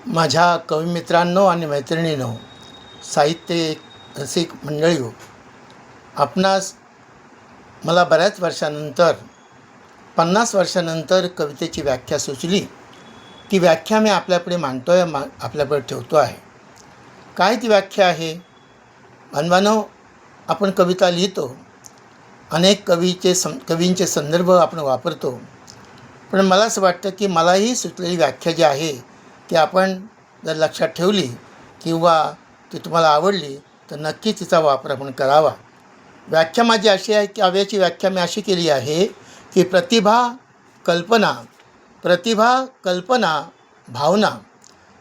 माझ्या कविमित्रांनो आणि मैत्रिणींनो, साहित्य रसिक मंडळींनो, आपणास मला बऱ्याच वर्षानंतर 50 वर्षानंतर कवितेची व्याख्या सुचली. ती व्याख्या मी आपल्यापुढे मांडतो आहे, आपल्यापुढे ठेवतो आहे. काय ती व्याख्या आहे? बांधवांनो, आपण कविता लिहितो, अनेक कवींचे संदर्भ आपण वापरतो, पण मला असं वाटतं की मलाही सुचलेली व्याख्या जी आहे ती आपण जर लक्षात ठेवली किंवा ती तुम्हाला आवडली तर नक्की तिचा वापर आपण करावा. व्याख्या माझी अशी आहे की काव्याची व्याख्या मी अशी केली आहे की प्रतिभा कल्पना भावना,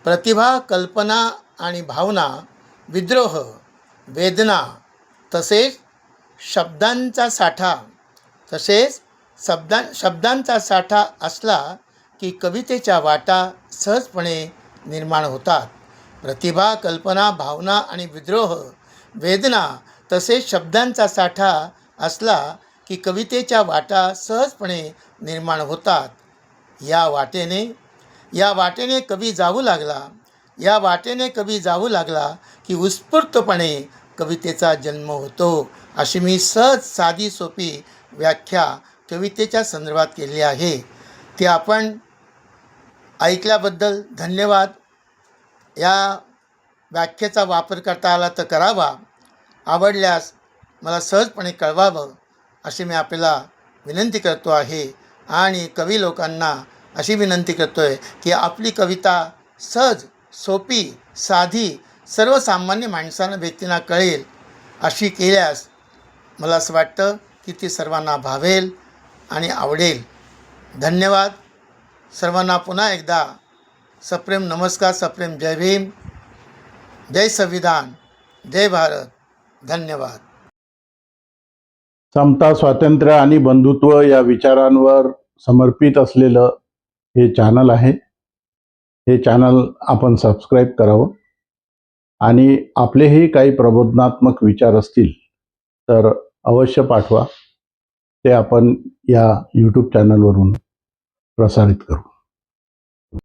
प्रतिभा कल्पना आणि भावना, विद्रोह, वेदना, तसेच शब्दांचा साठा असला की कवितेच्या वाटा सहजपणे निर्माण होतात. प्रतिभा, कल्पना, भावना आणि विद्रोह, वेदना, तसेच शब्दांचा साठा असला की कवितेच्या वाटा सहजपणे निर्माण होतात. या वाटेने कवी जाऊ लागला की उत्स्फूर्तपणे कवितेचा जन्म होतो. अशी मी सहज, साधी, सोपी व्याख्या कवितेच्या संदर्भात केली आहे. ती आपण ऐकल्याबद्दल धन्यवाद. या व्याख्येचा वापर करता आला तर करावा. आवडल्यास मला सहजपणे कळवावं अशी मी आपल्याला विनंती करतो आहे. आणि कवी लोकांना अशी विनंती करतो आहे की आपली कविता सहज, सोपी, साधी, सर्वसामान्य व्यक्तींना कळेल अशी केल्यास मला असं वाटतं की ती सर्वांना भावेल आणि आवडेल. धन्यवाद. सर्वांना पुन्हा एकदा सप्रेम नमस्कार, सप्रेम जय भीम, जय संविधान, जय भारत. धन्यवाद. समता, स्वातंत्र्य आणि बंधुत्व या विचारांवर समर्पित असलेलं हे चॅनल आहे. हे चॅनल आपण सबस्क्राईब करावं आणि आपलेही काही प्रबोधनात्मक विचार असतील तर अवश्य पाठवा. ते आपण या यूट्यूब चॅनलवरून प्रसारित करू.